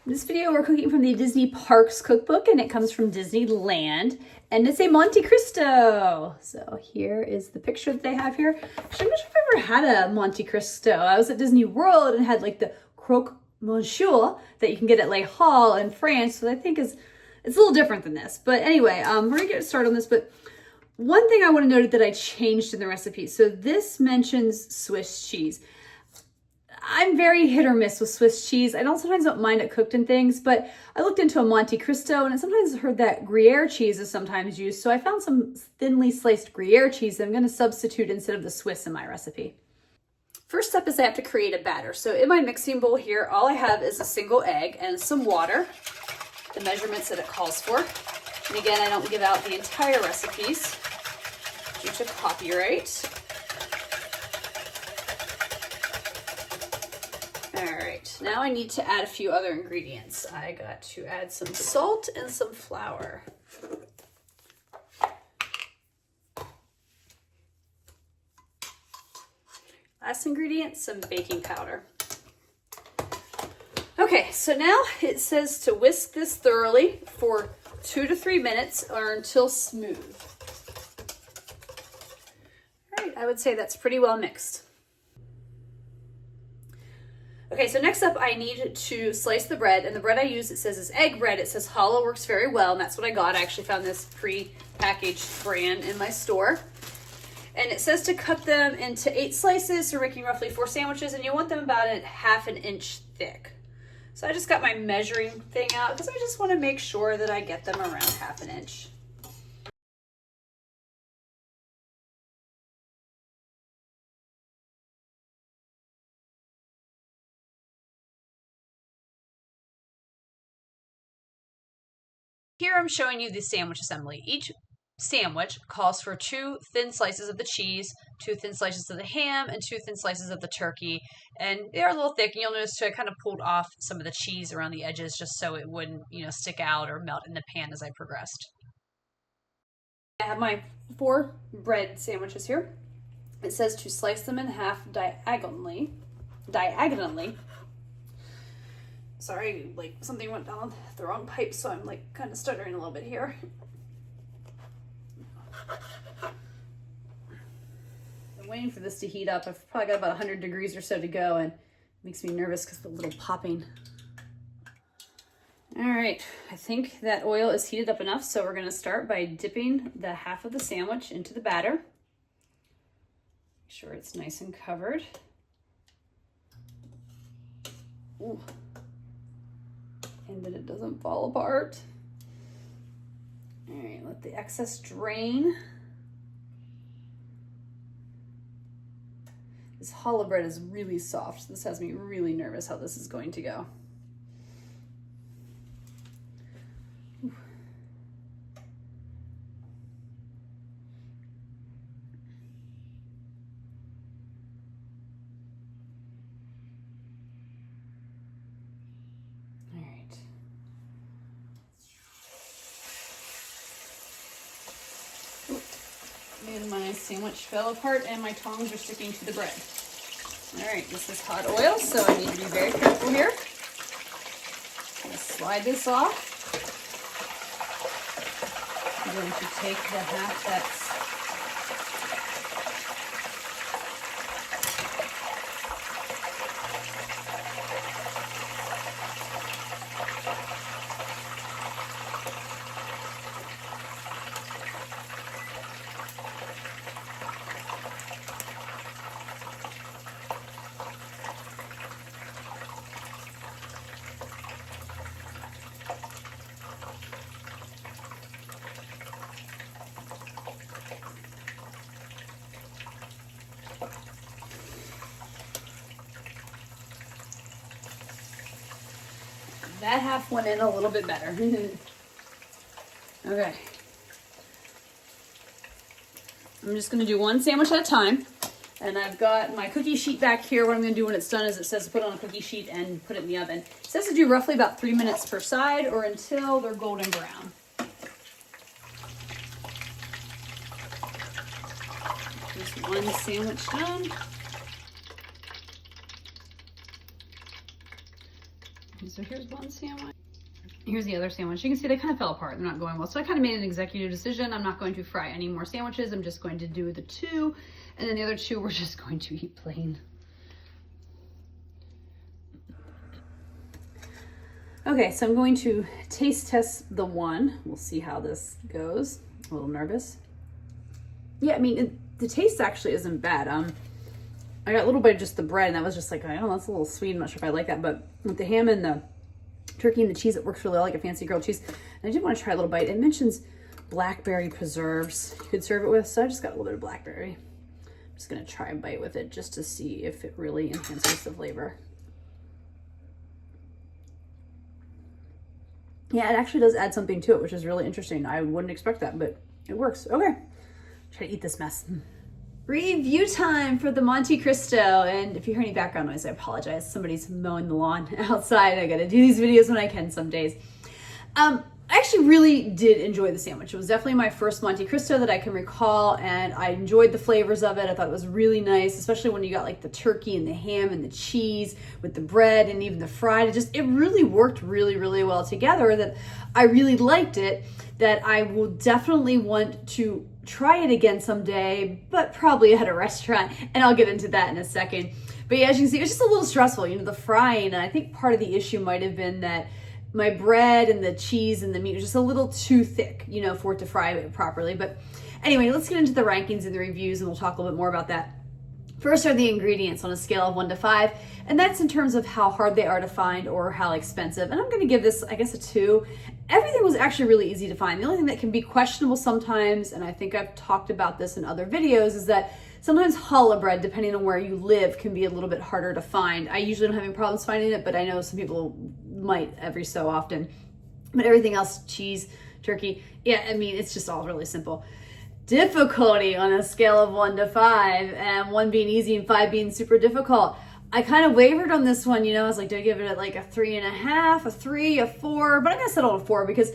In this video, we're cooking from the Disney Parks Cookbook, and it comes from Disneyland, and it's a Monte Cristo. So here is the picture that they have here. Actually, I'm not sure if I've ever had a Monte Cristo. I was at Disney World and had like the croque monsieur that you can get at Les Halles in France, so I think it's a little different than this. But anyway, we're gonna get started on this, but one thing I want to note that I changed in the recipe. So this mentions Swiss cheese. I'm very hit or miss with Swiss cheese. I sometimes don't mind it cooked in things, but I looked into a Monte Cristo and I sometimes heard that Gruyere cheese is sometimes used. So I found some thinly sliced Gruyere cheese that I'm going to substitute instead of the Swiss in my recipe. First step is I have to create a batter. So in my mixing bowl here, all I have is a single egg and some water, the measurements that it calls for. And again, I don't give out the entire recipes due to copyright. All right, now I need to add a few other ingredients. I got to add some salt and some flour. Last ingredient, some baking powder. Okay, so now it says to whisk this thoroughly for 2 to 3 minutes or until smooth. All right, I would say that's pretty well mixed. Okay, so next up I need to slice the bread, and the bread I use, it says is egg bread. It says challah works very well, and that's what I got. I actually found this pre-packaged brand in my store. And it says to cut them into 8 slices, so we're making roughly 4 sandwiches, and you want them about a ½ an inch thick. So I just got my measuring thing out because I just want to make sure that I get them around ½ an inch. Here I'm showing you the sandwich assembly. Each sandwich calls for 2 thin slices of the cheese, 2 thin slices of the ham, and 2 thin slices of the turkey. And they're a little thick, and you'll notice I kind of pulled off some of the cheese around the edges just so it wouldn't, stick out or melt in the pan as I progressed. I have my 4 bread sandwiches here. It says to slice them in half diagonally. Sorry, like something went down the wrong pipe, so I'm like kind of stuttering a little bit here. I'm waiting for this to heat up. I've probably got about 100 degrees or so to go, and it makes me nervous because of the little popping. All right, I think that oil is heated up enough, so we're gonna start by dipping the half of the sandwich into the batter. Make sure it's nice and covered. Ooh. And that it doesn't fall apart. All right, let the excess drain. This challah bread is really soft. This has me really nervous how this is going to go. And my sandwich fell apart and my tongs are sticking to the bread. All right, this is hot oil, so I need to be very careful here. I'm going to slide this off. I'm going to take the half that's that half went in a little bit better. Okay. I'm just gonna do one sandwich at a time. And I've got my cookie sheet back here. What I'm gonna do when it's done is it says to put it on a cookie sheet and put it in the oven. It says to do roughly about 3 minutes per side or until they're golden brown. Just one sandwich done. So here's one sandwich. Here's the other sandwich. You can see they kind of fell apart. They're not going well. So I kind of made an executive decision. I'm not going to fry any more sandwiches. I'm just going to do the 2. And then the other 2 we're just going to eat plain. Okay, so I'm going to taste test the 1. We'll see how this goes. A little nervous. Yeah, I mean, the taste actually isn't bad. I got a little bit of just the bread, and that was just like, I don't know, that's a little sweet. I'm not sure if I like that, but with the ham and the turkey and the cheese, it works really well, like a fancy grilled cheese. And I did want to try a little bite. It mentions blackberry preserves you could serve it with, so I just got a little bit of blackberry. I'm just going to try a bite with it just to see if it really enhances the flavor. Yeah, it actually does add something to it, which is really interesting. I wouldn't expect that, but it works. Okay, try to eat this mess. Review time for the Monte Cristo. And if you hear any background noise, I apologize. Somebody's mowing the lawn outside. I gotta do these videos when I can some days. I actually really did enjoy the sandwich. It was definitely my first Monte Cristo that I can recall, and I enjoyed the flavors of it. I thought it was really nice, especially when you got like the turkey and the ham and the cheese with the bread and even the fried. It really worked really, really well together, that I really liked it, that I will definitely want to try it again someday, but probably at a restaurant, and I'll get into that in a second. But yeah, as you can see, it was just a little stressful, the frying, and I think part of the issue might have been that my bread and the cheese and the meat was just a little too thick, for it to fry it properly. But anyway, let's get into the rankings and the reviews, and we'll talk a little bit more about that. First are the ingredients on a scale of 1 to 5, and that's in terms of how hard they are to find or how expensive. And I'm going to give this, I guess, a 2. Everything was actually really easy to find. The only thing that can be questionable sometimes, and I think I've talked about this in other videos, is that sometimes challah bread, depending on where you live, can be a little bit harder to find. I usually don't have any problems finding it, but I know some people might every so often. But everything else, cheese, turkey, yeah, I mean, it's just all really simple. Difficulty on a scale of 1 to 5, and 1 being easy and 5 being super difficult. I kind of wavered on this one, I was like, do I give it like a 3.5, a 3, a 4? But I'm gonna settle on a 4 because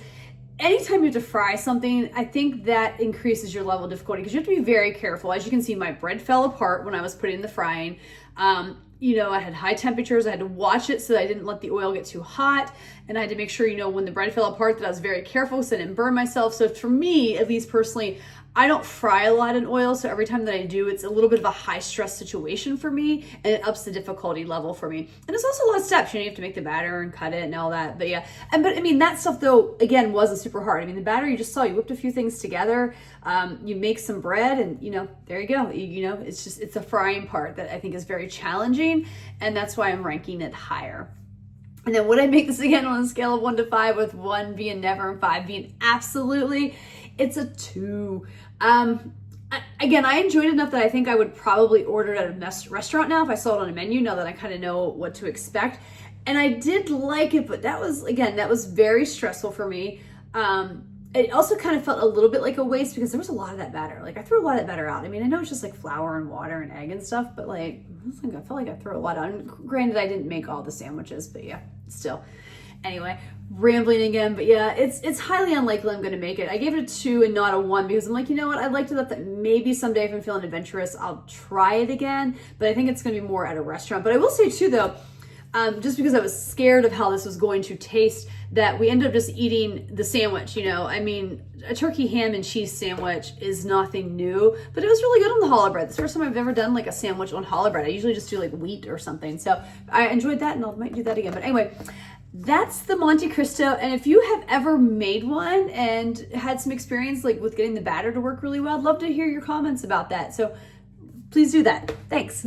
anytime you have to fry something, I think that increases your level of difficulty because you have to be very careful. As you can see, my bread fell apart when I was putting in the frying. I had high temperatures. I had to watch it so that I didn't let the oil get too hot. And I had to make sure, when the bread fell apart, that I was very careful so I didn't burn myself. So for me, at least personally, I don't fry a lot in oil. So every time that I do, it's a little bit of a high stress situation for me, and it ups the difficulty level for me. And it's also a lot of steps. You have to make the batter and cut it and all that. But yeah, but I mean, that stuff though, again, wasn't super hard. I mean, the batter, you just saw, you whipped a few things together. You make some bread and, there you go. It's a frying part that I think is very challenging. And that's why I'm ranking it higher. And then would I make this again on a scale of 1 to 5, with 1 being never and 5 being absolutely? It's a 2. Again, I enjoyed it enough that I think I would probably order it at a restaurant now if I saw it on a menu, now that I kind of know what to expect. And I did like it, but that was very stressful for me. It also kind of felt a little bit like a waste because there was a lot of that batter. Like I threw a lot of that batter out. I mean, I know it's just like flour and water and egg and stuff, but I felt like I threw a lot out. And granted, I didn't make all the sandwiches, but yeah, still. Anyway, rambling again, but yeah, it's highly unlikely I'm going to make it. I gave it a 2 and not a 1 because I'm like, what? I'd like to let that maybe someday if I'm feeling adventurous, I'll try it again. But I think it's going to be more at a restaurant. But I will say too, though, just because I was scared of how this was going to taste, that we ended up just eating the sandwich. I mean, a turkey ham and cheese sandwich is nothing new, but it was really good on the challah bread. It's the first time I've ever done like a sandwich on challah bread. I usually just do like wheat or something. So I enjoyed that, and I might do that again. But anyway, that's the Monte Cristo. And if you have ever made one and had some experience like with getting the batter to work really well, I'd love to hear your comments about that. So please do that. Thanks.